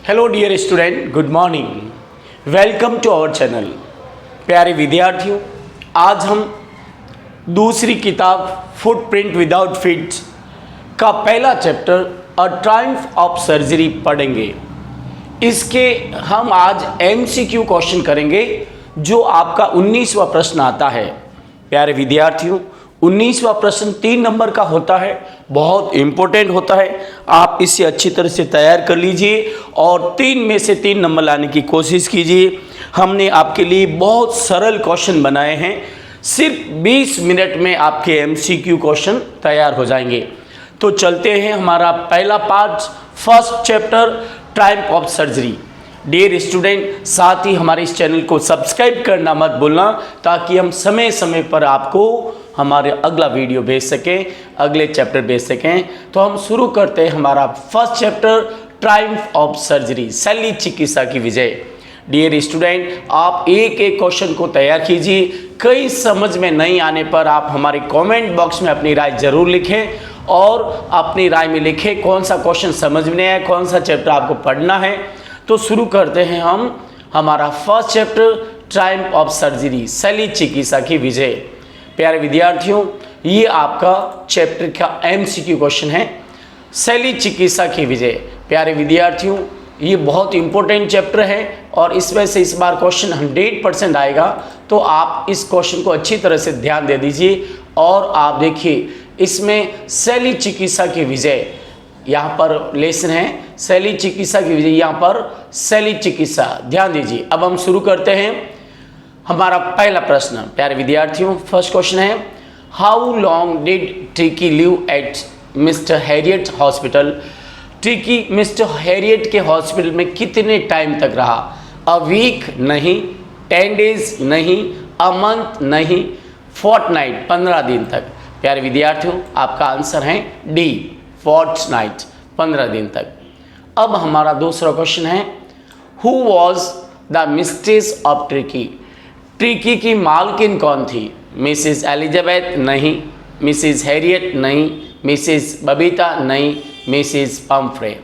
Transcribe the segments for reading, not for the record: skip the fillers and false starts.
Hello dear student, good morning. Welcome to our channel. प्यारे विद्यार्थियों, आज हम दूसरी किताब फुटप्रिंट विदाउट फीट का पहला chapter a Triumph of surgery पढ़ेंगे। इसके हम आज MCQ क्वेश्चन करेंगे जो आपका 19वां प्रश्न आता है। प्यारे विद्यार्थियों, 19वां प्रश्न 3 नंबर का होता है, बहुत इंपॉर्टेंट होता है। आप इसे अच्छी तरह से तैयार कर लीजिए और 3 में से 3 नंबर लाने की कोशिश कीजिए। हमने आपके लिए बहुत सरल क्वेश्चन बनाए हैं, सिर्फ 20 मिनट में आपके MCQ क्वेश्चन तैयार हो जाएंगे। तो चलते हैं हमारा पहला part, first chapter triumph of surgery. Dear student, साथ ही हमारे इस चैनल को सब्सक्राइब करना मत भूलना ताकि हम समय समय पर आपको हमारे अगला वीडियो भेज सकें, अगले चैप्टर भेज सकें। तो हम शुरू करते हैं हमारा first chapter triumph of surgery, शल्य चिकित्सा की विजय। डियर स्टूडेंट, आप एक एक क्वेश्चन को तैयार कीजिए। कई समझ में नहीं आने पर आप हमारे कमेंट बॉक्स में अपनी राय जरूर लिखें और अपनी राय में लिखें कौन सा क्वेश्चन समझ में नहीं आया, कौन सा चैप्टर आपको पढ़ना है। तो शुरू करते हैं हम हमारा first chapter triumph of surgery, शल्य चिकित्सा की विजय। प्यारे विद्यार्थियों, ये आपका चैप्टर का MCQ क्वेश्चन है, शल्य चिकित्सा की विजय। प्यारे विद्यार्थियों, ये बहुत इंपॉर्टेंट चैप्टर है और इस वजह से इस बार क्वेश्चन 100% आएगा। तो आप इस क्वेश्चन को अच्छी तरह से ध्यान दे दीजिए और आप देखिए इसमें शल्य चिकित्सा की विजय, यहाँ पर लेसन है शल्य चिकित्सा की विजय, यहाँ पर शल्य चिकित्सा, ध्यान दीजिए। अब हम शुरू करते हैं हमारा पहला प्रश्न। प्यारे विद्यार्थियों, फर्स्ट क्वेश्चन है, how long did tricky live at Mister Harriet hospital. Tricky Mr Herriot के हॉस्पिटल में कितने टाइम तक रहा। अ वीक नहीं, 10 डेज नहीं, अ मंथ नहीं, फोर्टनाइट 15 दिन तक। प्यारे विद्यार्थियों, आपका आंसर है डी, फोर्टनाइट 15 दिन तक। अब हमारा दूसरा क्वेश्चन है, who was the mistress of Tricki. Tricky की मालकिन कौन थी। मिसिस एलिजाबेथ नहीं, मिसिस हैरियट नहीं, मिसिस बबीता नहीं, मिसिस पम्फ्रे।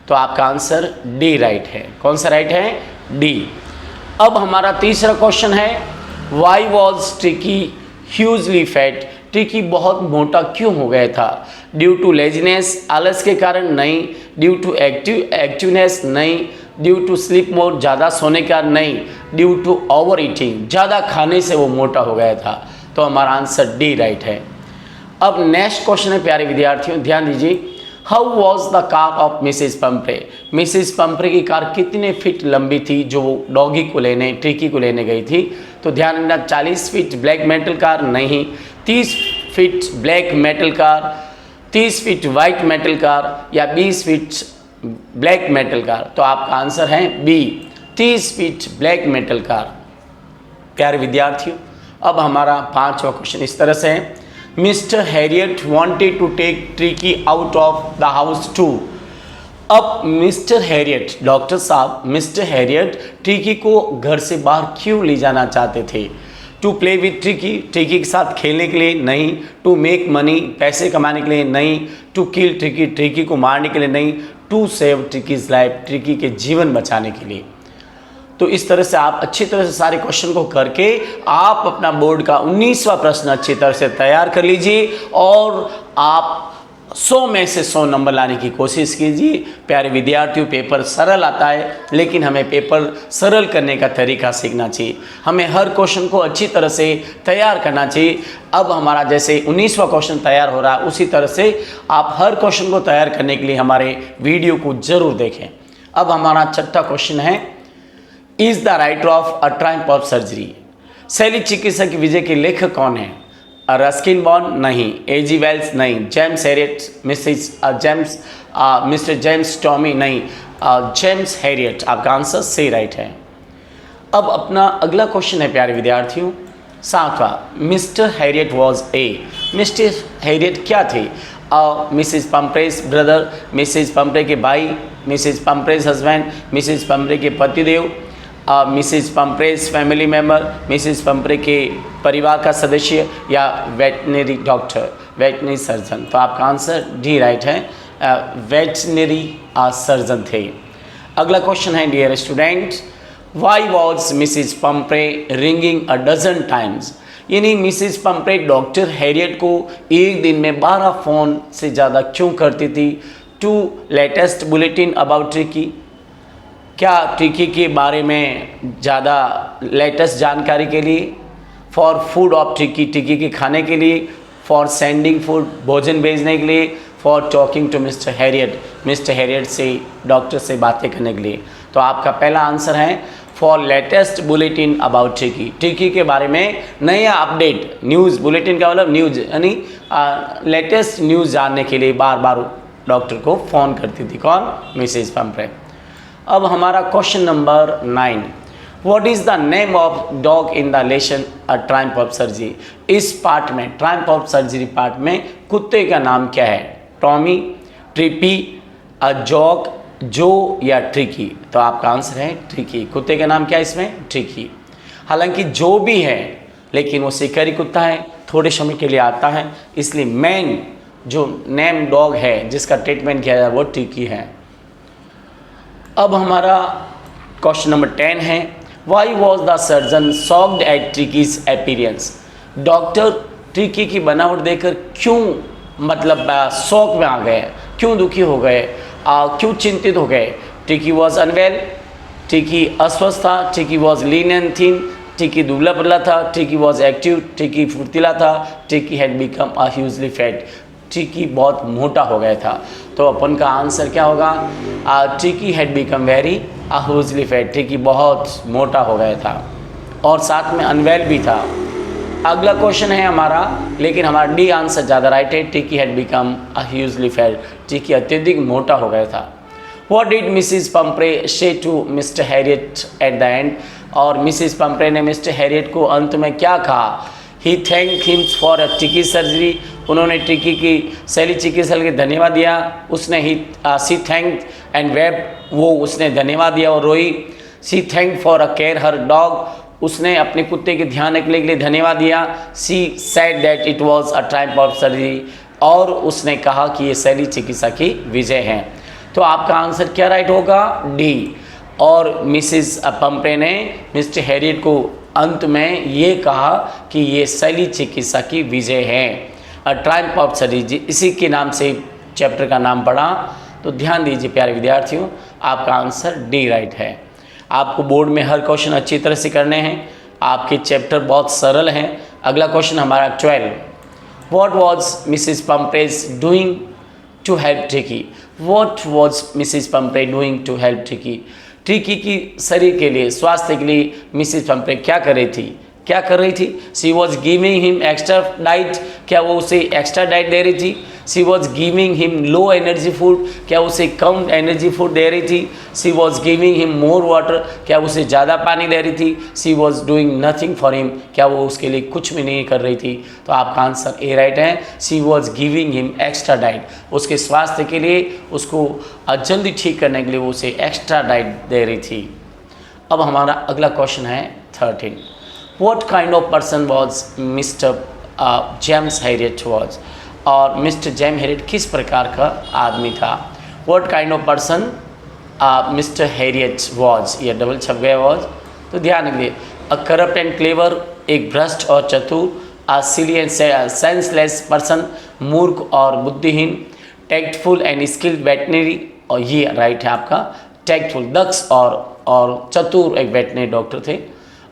तो आपका आंसर डी राइट है। कौन सा राइट है? डी। अब हमारा तीसरा क्वेश्चन है, Y was Tricky hugely fat. Tricky बहुत मोटा क्यों हो गया था। ड्यू टू लेजीनेस, आलस के कारण नहीं, ड्यू टू एक्टिवनेस नहीं, ड्यू टू स्लीप मोर, ज़्यादा सोने का नहीं, ड्यू टू ओवर ईटिंग, ज़्यादा खाने से वो मोटा हो गया था। तो हमारा आंसर डी राइट है। अब नेक्स्ट क्वेश्चन है प्यारे विद्यार्थियों, ध्यान दीजिए, how was the car of Mrs Pumphrey. Mrs Pumphrey की कार कितने फीट लंबी थी जो वो डॉगी को लेने, ट्रिकी को लेने गई थी। तो ध्यान रखना, 40 फीट ब्लैक मेटल कार नहीं, 30 feet black metal car, 30 feet white metal car या 20 फीट ब्लैक मेटल कार। तो आपका आंसर है B, 30 feet black metal car. प्यारे विद्यार्थियों, अब हमारा 5वां क्वेश्चन इस तरह से है, Mr Herriot wanted to take Tricki out of the house to. अब मिस्टर हैरियट, डॉक्टर साहब, मिस्टर हैरियट ट्रिकी को घर से बाहर क्यों ले जाना चाहते थे। To play with Tricki, tricky के साथ खेलने के लिए नहीं, टू मेक मनी, पैसे कमाने के लिए नहीं, टू किल ट्रिकी, ट्रिकी को मारने के लिए नहीं, to save Tricki's life, Tricki के जीवन बचाने के लिए। तो इस तरह से आप अच्छी तरह से सारे क्वेश्चन को करके आप अपना बोर्ड का 19वां प्रश्न अच्छी तरह से तैयार कर लीजिए और आप 100 में से 100 नंबर लाने की कोशिश कीजिए। प्यारे विद्यार्थियों, पेपर सरल आता है लेकिन हमें पेपर सरल करने का तरीका सीखना चाहिए। हमें हर क्वेश्चन को अच्छी तरह से तैयार करना चाहिए। अब हमारा जैसे 19वां क्वेश्चन तैयार हो रहा है उसी तरह से आप हर क्वेश्चन को तैयार करने के लिए हमारे वीडियो को जरूर देखें। अब हमारा 6वां क्वेश्चन है, is the writer of a Triumph of surgery. शल्य चिकित्सा की विजय के लेखक कौन है। रस्किन बॉन्ड नहीं, A.G. वेल्स नहीं, James Herriot, Mister James Tommy नहीं, जेम्स हैरियट। आपका आंसर सही राइट है। अब अपना अगला क्वेश्चन है प्यारे विद्यार्थियों 7वां, Mister Herriot was a. Mister Herriot क्या थे। Mrs Pumphrey's brother, Mrs Pumphrey के भाई, Mrs Pumphrey's husband, Mrs Pumphrey के पतिदेव, Mrs Pumphrey's family member, Mrs Pumphrey के परिवार का सदस्य या वेटनरी डॉक्टर, वेटनरी सर्जन। तो आपका आंसर डी राइट है, वेटनरी सर्जन थे। अगला क्वेश्चन है dear students, why was Mrs Pumphrey ringing a dozen times, यानी मिसिज पंपरे डॉक्टर हैरियट को एक दिन में 12 फ़ोन से ज़्यादा क्यों करती थी to latest bulletin about Tricki, क्या ट्रिकी के बारे में ज़्यादा लेटेस्ट जानकारी के लिए, for food of Tricki, tricky के खाने के लिए, फॉर सेंडिंग फूड, भोजन भेजने के लिए, for talking to Mr Herriot, Mr Herriot से डॉक्टर से बातें करने के लिए। तो आपका पहला आंसर है for latest bulletin about Tricki, tricky के बारे में नया अपडेट, न्यूज़, बुलेटिन का मतलब न्यूज़, यानी लेटेस्ट न्यूज़ जानने के लिए बार बार डॉक्टर को फ़ोन करती थी। कौन? मिसेज पंपरे। अब हमारा question number 9, what is the name of dog in the lesson a Triumph of surgery, इस पार्ट में, ट्रायम्फ ऑफ सर्जरी पार्ट में कुत्ते का नाम क्या है? टॉमी, ट्रिपी, अ जॉक, जो या ट्रिकी? तो आपका आंसर है ट्रिकी। कुत्ते का नाम क्या है इसमें? ट्रिकी। हालांकि जो भी है लेकिन वो शिकारी कुत्ता है, थोड़े समय के लिए आता है, इसलिए मेन जो नेम डॉग है जिसका ट्रीटमेंट किया जाए वो ट्रिकी है। अब हमारा क्वेश्चन नंबर 10 है, why was the surgeon shocked eight ट्रिकीज appearance, doctor tricky की बनावट देखकर क्यों मतलब शौक में आ गए, क्यों दुखी हो गए, क्यों चिंतित हो गए? ट्रिकी वॉज अनवेल, ट्रिकी अस्वस्थ था, tricky was lean and thin, tricky दुबला पतला था, ट्रिकी वॉज एक्टिव, ट्रिकी फुर्तीला था, tricky had become a hugely fat, tricky बहुत मोटा हो गया था। तो अपन का आंसर क्या होगा? Tricky had become very hugely fat, tricky बहुत मोटा हो गया था और साथ में अनवेल भी था। अगला क्वेश्चन है हमारा, लेकिन हमारा डी आंसर ज़्यादा राइट है, tricky had become a hugely fat, tricky अत्यधिक मोटा हो गया था। What did Mrs Pumphrey say to Mr Herriot at the end, और मिसिज पंपरे ने मिस्टर हैरियट को अंत में क्या कहा? He thank him for a tricky surgery, उन्होंने ट्रिकी की शैली चिकित्सा के धन्यवाद दिया, उसने सी थैंक एंड वेप्ट, वो उसने धन्यवाद दिया और रोई। She thank for a care her dog, उसने अपने कुत्ते के ध्यान रखने के लिए धन्यवाद दिया। She said that it was a Triumph of surgery, और उसने कहा कि ये शैली चिकित्सा की विजय है। तो आपका आंसर क्या राइट होगा? डी। और मिसिज पंपरे ने मिस्टर हैरियट को अंत में ये कहा कि ये शैली चिकित्सा की विजय है, अ ट्रायम्फ ऑफ सर्जरी, इसी के नाम से चैप्टर का नाम पड़ा। तो ध्यान दीजिए प्यारे विद्यार्थियों, आपका आंसर डी राइट है। आपको बोर्ड में हर क्वेश्चन अच्छी तरह से करने हैं, आपके चैप्टर बहुत सरल हैं। अगला क्वेश्चन हमारा 12, what was Mrs Pumphrey's doing to help Tricky, what was Mrs Pumphrey doing to help Tricky, Tricky की शरीर के लिए, स्वास्थ्य के लिए मिसिज पंपरे क्या कर रही थी? क्या कर रही थी? She was giving him extra diet, क्या वो उसे एक्स्ट्रा डाइट दे रही थी? She was giving him low energy food, क्या उसे कम एनर्जी फूड दे रही थी? She was giving him more water, क्या उसे ज़्यादा पानी दे रही थी? She was doing nothing for him, क्या वो उसके लिए कुछ भी नहीं कर रही थी? तो आपका आंसर ए राइट है, she was giving him extra diet, उसके स्वास्थ्य के लिए, उसको जल्दी ठीक करने के लिए वो उसे एक्स्ट्रा डाइट दे रही थी। अब हमारा अगला क्वेश्चन है 13, What kind of person was Mr. James Harriet was, और मिस्टर जेम्स हैरियट किस प्रकार का आदमी था? What kind of person mister Harriet was, ये डबल छप गया was, तो ध्यान रखिए। अ करप्ट एंड क्लेवर, एक भ्रष्ट और चतुर, अ सिली एंड सेंसलेस पर्सन, मूर्ख और बुद्धिहीन, टैक्टफुल एंड स्किल्ड वेटनरी, और ये राइट है आपका, टैक्टफुल दक्ष और चतुर एक वेटनरी डॉक्टर थे,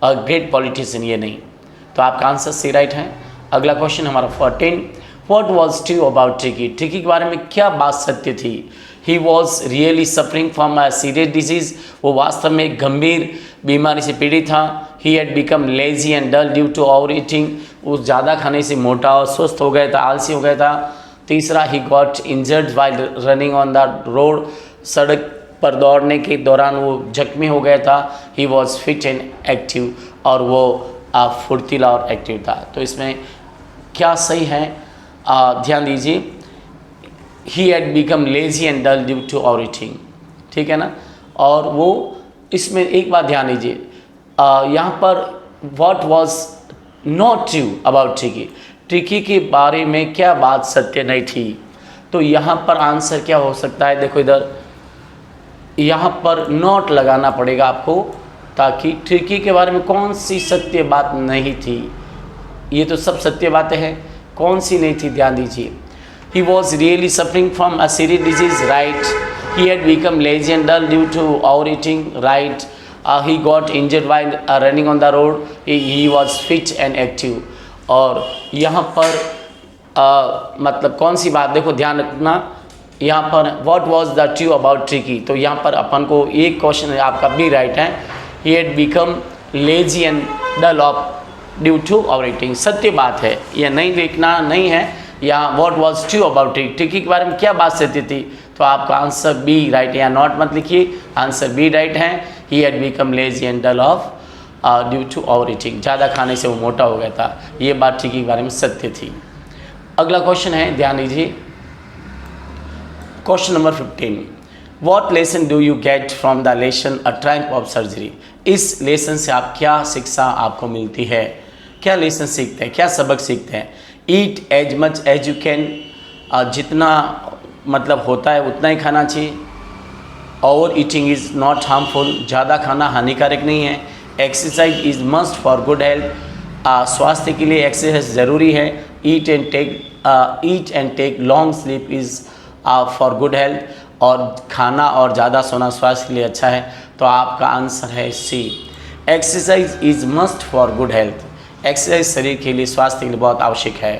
और ग्रेट पॉलिटिशियन ये नहीं। तो आपका आंसर सी राइट है। अगला क्वेश्चन हमारा 14, what was true about Tricki, tricky के बारे में क्या बात सत्य थी? He was really suffering from a serious disease, वो वास्तव में एक गंभीर बीमारी से पीड़ित था। He had become lazy and dull due to over eating, वो ज़्यादा खाने से मोटा और सुस्त हो गया था, आलसी हो गया था। तीसरा, he got injured while running on the road, सड़क पर दौड़ने के दौरान वो जख्मी हो गया था। He was fit and active, और वो फुर्तीला और एक्टिव था। तो इसमें क्या सही है? ध्यान दीजिए, he had become lazy and dull due to over eating, ठीक है ना। और वो इसमें एक बात ध्यान दीजिए, यहाँ पर what was not true about Tricki, tricky के बारे में क्या बात सत्य नहीं थी? तो यहाँ पर आंसर क्या हो सकता है? देखो इधर, यहाँ पर नोट लगाना पड़ेगा आपको, ताकि ट्रिकी के बारे में कौन सी सत्य बात नहीं थी। ये तो सब सत्य बातें हैं, कौन सी नहीं थी ध्यान दीजिए। He was really suffering from a serious disease, right? He had become lazy and dull due to overeating, right? He got injured while running on the road. He was fit and active. और यहाँ पर मतलब कौन सी बात, देखो ध्यान रखना, यहाँ पर what was the true about Tricky, तो यहाँ पर अपन को एक क्वेश्चन आपका भी राइट है। He had become lazy and dull of due to overeating, सत्य बात है, यह नहीं लिखना नहीं है। यहाँ what was true about it, tricky के बारे में क्या बात सत्य थी, तो आपका आंसर बी राइट है। यहाँ नॉट मत लिखिए, आंसर बी राइट है। He had become lazy and dull of due to overeating, ज़्यादा खाने से वो मोटा हो गया था, ये बात ट्रिकी के बारे में सत्य थी। अगला क्वेश्चन है, ध्यान दीजिए, question number 15, what lesson do you get from the lesson a Triumph of surgery. इस लेसन से आप क्या शिक्षा आपको मिलती है, क्या लेसन सीखते हैं, क्या सबक सीखते हैं। Eat as much as you can, जितना मतलब होता है उतना ही खाना चाहिए। Over eating is not harmful, ज़्यादा खाना हानिकारक नहीं है। Exercise is must for good health, स्वास्थ्य के लिए एक्सरसाइज ज़रूरी है। Eat and take long sleep is for good health, और खाना और ज़्यादा सोना स्वास्थ्य के लिए अच्छा है। तो आपका आंसर है C, exercise is must for good health, exercise शरीर के लिए, स्वास्थ्य के लिए बहुत आवश्यक है।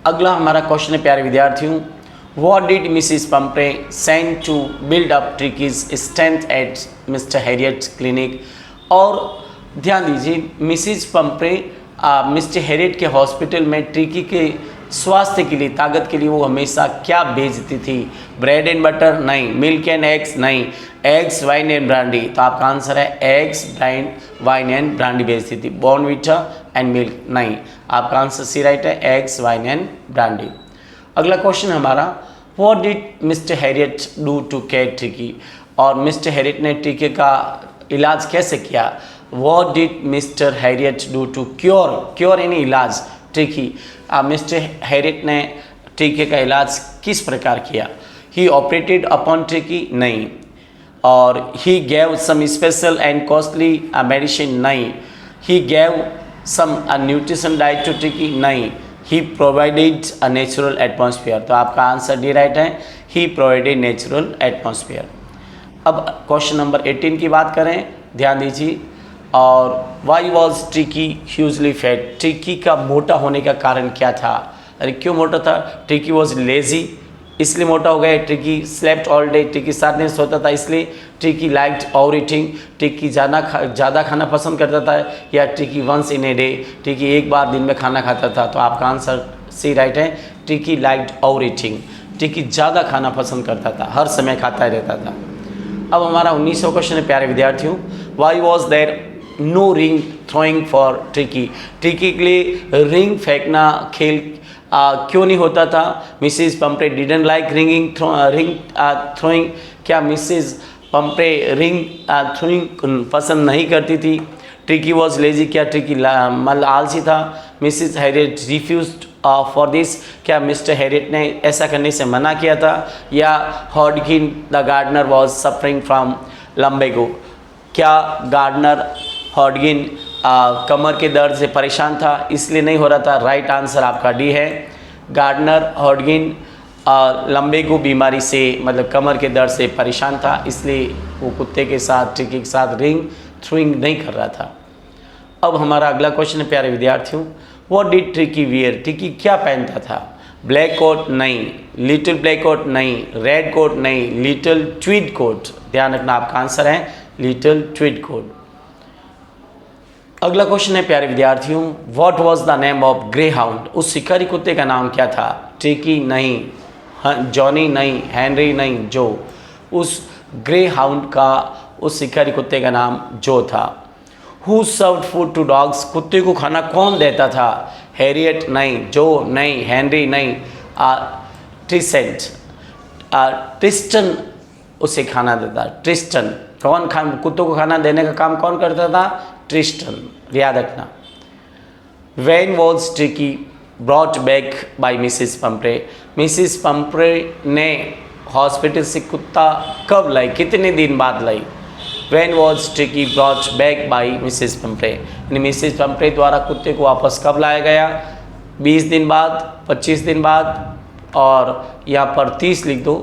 अगला हमारा क्वेश्चन है प्यारे विद्यार्थियों, what did Mrs Pumphrey send to build up Tricky's strength at Mister Herriot clinic. और ध्यान दीजिए, मिसिस पंप्रे मिस्टर हैरियट के हॉस्पिटल में ट्रिकी के स्वास्थ्य के लिए, ताकत के लिए वो हमेशा क्या भेजती थी। ब्रेड एंड बटर नहीं, मिल्क एंड एग्स नहीं, एग्स वाइन एंड ब्रांडी। तो आपका आंसर है एग्स वाइन एंड ब्रांडी भेजती थी। बॉर्नविटा एंड मिल्क नहीं, आपका आंसर सी राइट है, एग्स वाइन एंड ब्रांडी। अगला क्वेश्चन हमारा, what did Mr Herriot do to care Tricki. और मिस्टर हैरियट ने ट्रिकी का इलाज कैसे किया। What did Mr Herriot do to cure यानी इलाज ट्रिकी। मिस्टर हैरियट ने ट्रिकी का इलाज किस प्रकार किया। ही ऑपरेटेड अपॉन ट्रिकी नहीं, और he gave some special and costly medicine नहीं, he gave some nutrition diet to Tricky नहीं, he provided a natural atmosphere. तो आपका आंसर डी राइट है, ही प्रोवाइडेड नेचुरल एटमॉस्फेयर। अब क्वेश्चन नंबर 18 की बात करें, ध्यान दीजिए, और why was Tricky hugely fat. Tricky का मोटा होने का कारण क्या था, अरे क्यों मोटा था। ट्रिकी वॉज लेजी, इसलिए मोटा हो गया। Tricky slept all day, Tricky सारा दिन सोता था इसलिए। Tricky liked over eating, Tricky ज़्यादा खाना पसंद करता था। या Tricky once in a day, Tricky एक बार दिन में खाना खाता था। तो आपका आंसर सी राइट है, Tricky liked over eating, Tricky ज़्यादा खाना पसंद करता था, हर समय खाता रहता था। अब हमारा 19वां क्वेश्चन है प्यारे विद्यार्थियों, why was there no ring throwing for Tricky. Tricky के लिए रिंग फेंकना खेल क्यों नहीं होता था। Mrs Pumphrey didn't like ring throwing, क्या मिसिस पंप्रे रिंग थ्रोइंग पसंद नहीं करती थी। ट्रिकी वॉज लेजी, क्या ट्रिकी आलसी था। Mrs Herriot refused for this, क्या मिस्टर हैरियट ने ऐसा करने से मना किया था। या Hodgkin the gardener was suffering from lumbago, क्या गार्डनर हॉडकिन कमर के दर्द से परेशान था इसलिए नहीं हो रहा था। राइट आंसर आपका डी है, गार्डनर हॉडकिन लम्बेगो बीमारी से मतलब कमर के दर्द से परेशान था, इसलिए वो कुत्ते के साथ ट्रिकी के साथ रिंग थ्रोइंग नहीं कर रहा था। अब हमारा अगला क्वेश्चन है प्यारे विद्यार्थियों, what did tricky wear. Tricky क्या पहनता था। ब्लैक कोट नहीं, लिटिल ब्लैक कोट नहीं, रेड कोट नहीं, लिटिल ट्वीड कोट। ध्यान रखना, आपका आंसर है लिटिल ट्वीड कोट। अगला क्वेश्चन है प्यारे विद्यार्थियों, what was the name of grey hound. उस शिकारी कुत्ते का नाम क्या था। ट्रिकी नहीं, जॉनी नहीं, हेनरी नहीं, जो। उस ग्रे हाउंड का उस शिकारी कुत्ते का नाम जो था। Who served food to dogs, कुत्ते को खाना कौन देता था। हैरियट नहीं, जो नहीं, हेनरी नहीं, ट्रिस्टन उसे खाना देता। ट्रिस्टन कौन कुत्तों को खाना देने का काम कौन करता था। ट्रिस्टन, याद रखना। When was Tricky brought back by Mrs Pumphrey. Mrs Pumphrey ने हॉस्पिटल से कुत्ता कब लाई, कितने दिन बाद लाई। When was Tricky brought back by Mrs Pumphrey, यानी मिसेस पंपरे द्वारा कुत्ते को वापस कब लाया गया, 20 दिन बाद, 25 दिन बाद, और यहाँ पर 30 लिख दो,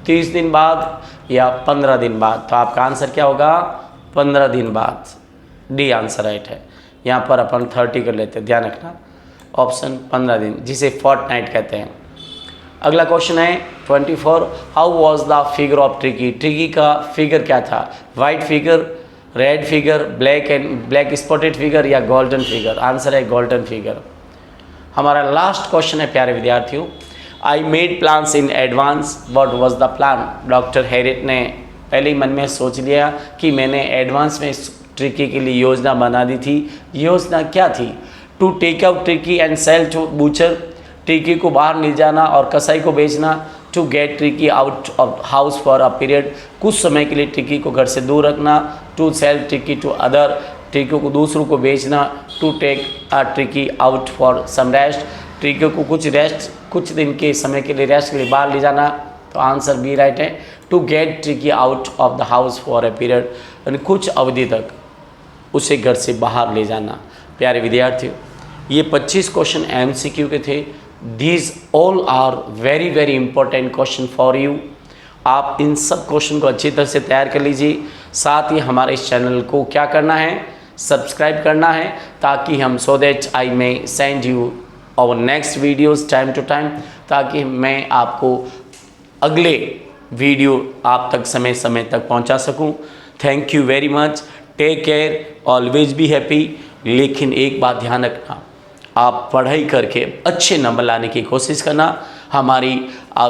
30 दिन बाद या 15 दिन बाद। तो आपका आंसर क्या होगा, 15 दिन बाद। डी आंसर राइट है। यहाँ पर अपन 30 कर लेते हैं, ध्यान रखना, ऑप्शन 15 दिन, जिसे फोर्टनाइट कहते हैं। अगला क्वेश्चन है 24, how was the figure of Tricki, tricky का फिगर क्या था, white figure, red figure, black spotted figure या गोल्डन फिगर। आंसर है गोल्डन फिगर। हमारा लास्ट क्वेश्चन है प्यारे विद्यार्थियों, I made plans in advance, what was the plan. Doctor Herriot ने पहले ही मन में सोच लिया कि मैंने एडवांस में ट्रिकी के लिए योजना बना दी थी। योजना क्या थी, to take out Tricki and sell to butcher, Tricki को बाहर ले जाना और कसाई को बेचना। To get tricky out of house for a period, कुछ समय के लिए ट्रिकी को घर से दूर रखना। To sell Tricki to other, Tricki को दूसरों को बेचना। To take a Tricki out for some rest, Tricki को कुछ दिन के समय के लिए रेस्ट के लिए बाहर ले जाना। तो आंसर बी राइट है, to get tricky out of the house for a period, यानी कुछ अवधि तक उसे घर से बाहर ले जाना। प्यारे विद्यार्थियों, ये 25 क्वेश्चन MCQ के थे। These all are very very important question for you. आप इन सब क्वेश्चन को अच्छी तरह से तैयार कर लीजिए। साथ ही हमारे इस चैनल को क्या करना है, सब्सक्राइब करना है, ताकि हम so that I may send you our next videos time to time, ताकि मैं आपको अगले वीडियो आप तक समय समय तक पहुंचा सकूं। Thank you very much, take care, always be happy. लेकिन एक बात ध्यान रखना, आप पढ़ाई करके अच्छे नंबर लाने की कोशिश करना। हमारी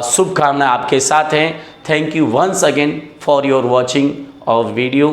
शुभकामनाएं आपके साथ हैं। Thank you once again for your watching our video.